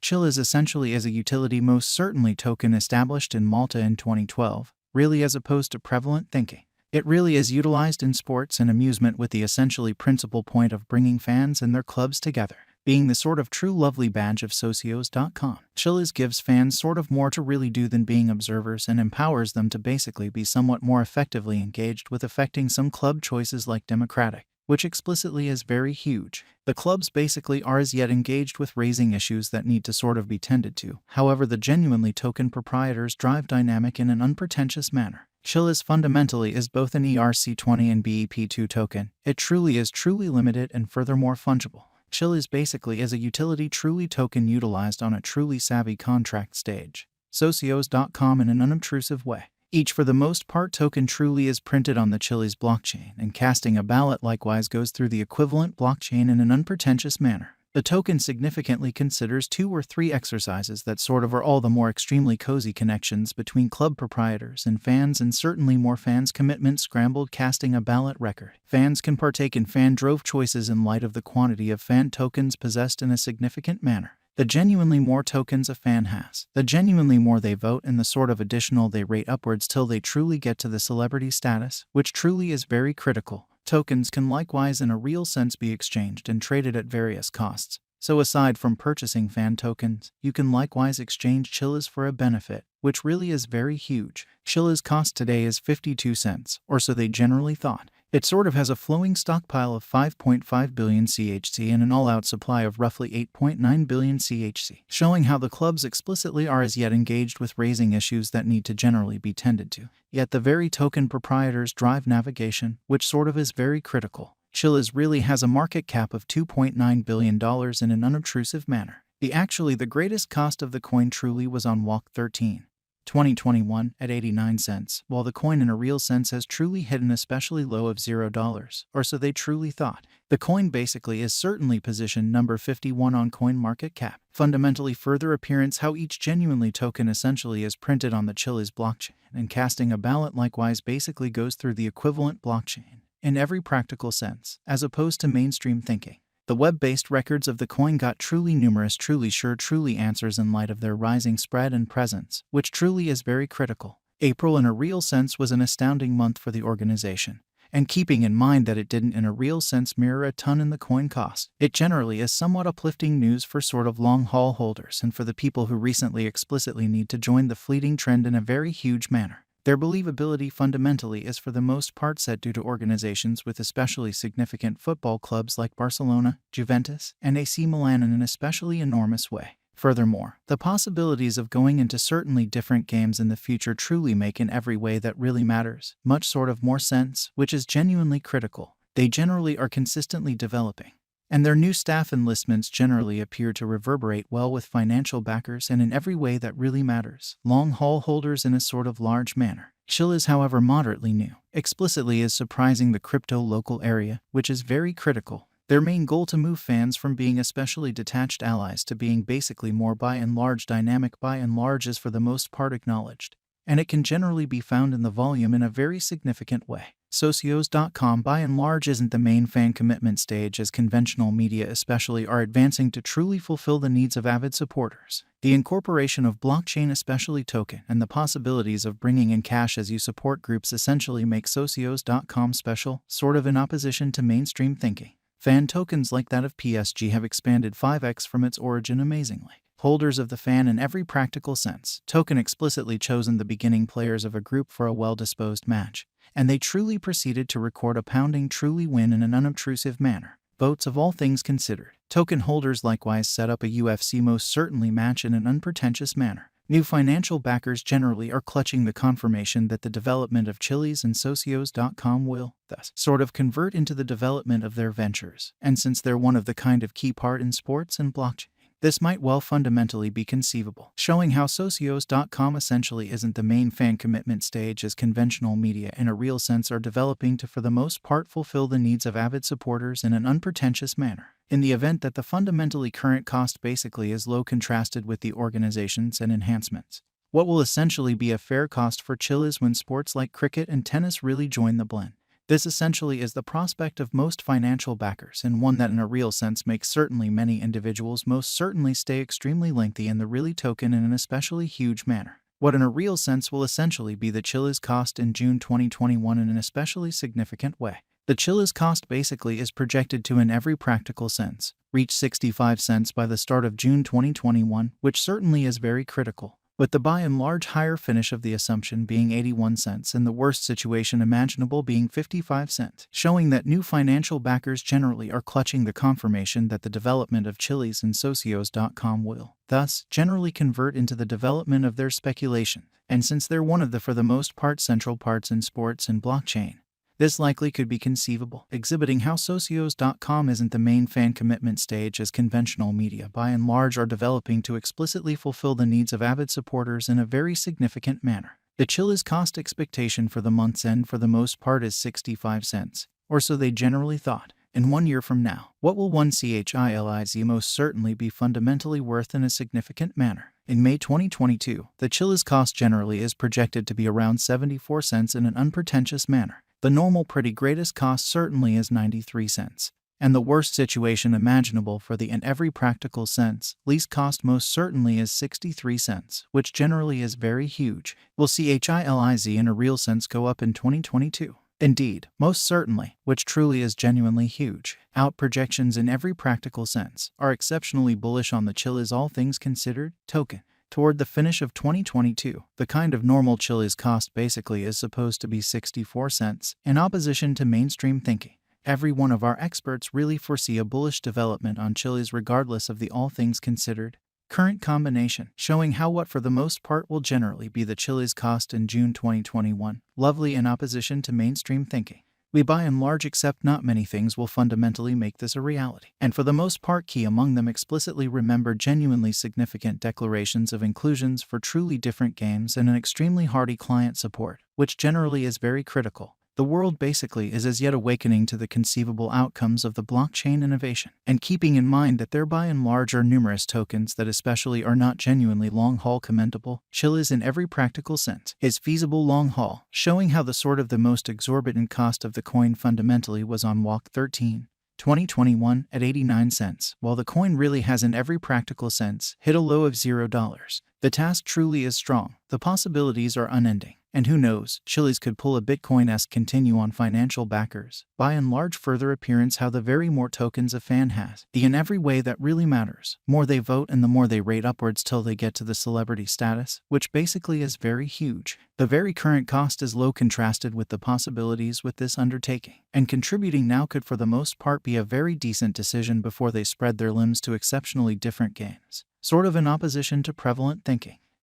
Chiliz essentially is a utility most certainly token established in Malta in 2012, really as opposed to prevalent thinking. It really is utilized in sports and amusement with the essentially principal point of bringing fans and their clubs together, being the sort of true lovely badge of socios.com. Chiliz gives fans sort of more to really do than being observers and empowers them to basically be somewhat more effectively engaged with affecting some club choices like democratic, which explicitly is very huge. The clubs basically are as yet engaged with raising issues that need to sort of be tended to. However, the genuinely token proprietors drive dynamic in an unpretentious manner. Chiliz fundamentally is both an ERC20 and BEP2 token. It truly is truly limited and furthermore fungible. Chiliz basically is a utility truly token utilized on a truly savvy contract stage. Socios.com in an unobtrusive way. Each for the most part token truly is printed on the Chiliz blockchain, and casting a ballot likewise goes through the equivalent blockchain in an unpretentious manner. The token significantly considers 2 or 3 exercises that sort of are all the more extremely cozy connections between club proprietors and fans, and certainly more fans' commitment scrambled casting a ballot record. Fans can partake in fan drove choices in light of the quantity of fan tokens possessed in a significant manner. The genuinely more tokens a fan has, the genuinely more they vote, and the sort of additional they rate upwards till they truly get to the celebrity status, which truly is very critical. Tokens can likewise in a real sense be exchanged and traded at various costs. So aside from purchasing fan tokens, you can likewise exchange Chiliz for a benefit, which really is very huge. Chiliz cost today is 52 cents, or so they generally thought. It sort of has a flowing stockpile of 5.5 billion CHC and an all-out supply of roughly 8.9 billion CHC, showing how the clubs explicitly are as yet engaged with raising issues that need to generally be tended to. Yet the very token proprietors drive navigation, which sort of is very critical. Chiliz really has a market cap of $2.9 billion in an unobtrusive manner. The greatest cost of the coin truly was on Walk 13. 2021 at 89 cents, while the coin in a real sense has truly hit an especially low of $0, or so they truly thought. The coin basically is certainly position number 51 on CoinMarketCap. Fundamentally further appearance how each genuinely token essentially is printed on the Chiliz blockchain, and casting a ballot likewise basically goes through the equivalent blockchain, in every practical sense, as opposed to mainstream thinking. The web-based records of the coin got truly numerous, truly sure, truly answers in light of their rising spread and presence, which truly is very critical. April in a real sense was an astounding month for the organization, and keeping in mind that it didn't in a real sense mirror a ton in the coin cost, it generally is somewhat uplifting news for sort of long-haul holders and for the people who recently explicitly need to join the fleeting trend in a very huge manner. Their believability fundamentally is for the most part set due to organizations with especially significant football clubs like Barcelona, Juventus, and AC Milan in an especially enormous way. Furthermore, the possibilities of going into certainly different games in the future truly make in every way that really matters much sort of more sense, which is genuinely critical. They generally are consistently developing, and their new staff enlistments generally appear to reverberate well with financial backers and in every way that really matters, long-haul holders in a sort of large manner. Chiliz, however moderately new, explicitly is surprising the crypto local area, which is very critical. Their main goal to move fans from being especially detached allies to being basically more by and large dynamic by and large is for the most part acknowledged, and it can generally be found in the volume in a very significant way. Socios.com by and large isn't the main fan commitment stage as conventional media especially are advancing to truly fulfill the needs of avid supporters. The incorporation of blockchain especially token and the possibilities of bringing in cash as you support groups essentially make Socios.com special, sort of in opposition to mainstream thinking. Fan tokens like that of PSG have expanded 5x from its origin amazingly. Holders of the fan in every practical sense, token explicitly chosen the beginning players of a group for a well-disposed match, and they truly proceeded to record a pounding truly win in an unobtrusive manner. Votes of all things considered. Token holders likewise set up a UFC most certainly match in an unpretentious manner. New financial backers generally are clutching the confirmation that the development of Chiliz and Socios.com will, thus, sort of convert into the development of their ventures, and since they're one of the kind of key part in sports and blockchain, this might well fundamentally be conceivable, showing how Socios.com essentially isn't the main fan commitment stage as conventional media in a real sense are developing to for the most part fulfill the needs of avid supporters in an unpretentious manner. In the event that the fundamentally current cost basically is low contrasted with the organizations and enhancements, what will essentially be a fair cost for Chiliz when sports like cricket and tennis really join the blend? This essentially is the prospect of most financial backers, and one that in a real sense makes certainly many individuals most certainly stay extremely lengthy in the really token in an especially huge manner. What in a real sense will essentially be the Chiliz cost in June 2021 in an especially significant way. The Chiliz cost basically is projected to, in every practical sense, reach 65 cents by the start of June 2021, which certainly is very critical, with the by and large higher finish of the assumption being 81 cents and the worst situation imaginable being 55 cents, showing that new financial backers generally are clutching the confirmation that the development of Chiliz and socios.com will, thus, generally convert into the development of their speculation. And since they're one of the for the most part central parts in sports and blockchain, this likely could be conceivable, exhibiting how socios.com isn't the main fan commitment stage as conventional media by and large are developing to explicitly fulfill the needs of avid supporters in a very significant manner. The Chiliz cost expectation for the month's end for the most part is 65 cents, or so they generally thought. In 1 year from now, what will one Chiliz most certainly be fundamentally worth in a significant manner? In May 2022, the Chiliz cost generally is projected to be around 74 cents in an unpretentious manner. The normal pretty greatest cost certainly is 93 cents, and the worst situation imaginable for the in every practical sense least cost most certainly is 63 cents, which generally is very huge. Will Chiliz in a real sense go up in 2022? Indeed, most certainly, which truly is genuinely huge. Out projections in every practical sense are exceptionally bullish on the Chiliz all things considered token. Toward the finish of 2022, the kind of normal Chiliz cost basically is supposed to be 64 cents, in opposition to mainstream thinking. Every one of our experts really foresee a bullish development on Chiliz regardless of the all things considered current combination, showing how what for the most part will generally be the Chiliz cost in June 2021, lovely in opposition to mainstream thinking. We by and large accept not many things will fundamentally make this a reality, and for the most part key among them explicitly remember genuinely significant declarations of inclusions for truly different games and an extremely hearty client support, which generally is very critical. The world basically is as yet awakening to the conceivable outcomes of the blockchain innovation, and keeping in mind that there by and large are numerous tokens that especially are not genuinely long-haul commentable. Chiliz in every practical sense is feasible long-haul, showing how the sort of the most exorbitant cost of the coin fundamentally was on walk 13. 2021 at 89 cents, while the coin really has in every practical sense hit a low of $0. The task truly is strong, the possibilities are unending, and who knows, Chiliz could pull a Bitcoin-esque continue on financial backers, by and large further appearance how the very more tokens a fan has, the in every way that really matters, more they vote and the more they rate upwards till they get to the celebrity status, which basically is very huge. The very current cost is low contrasted with the possibilities with this undertaking, and contributing now could for the most part be a very decent decision before they spread their limbs to exceptionally different games, sort of in opposition to prevalent thinking.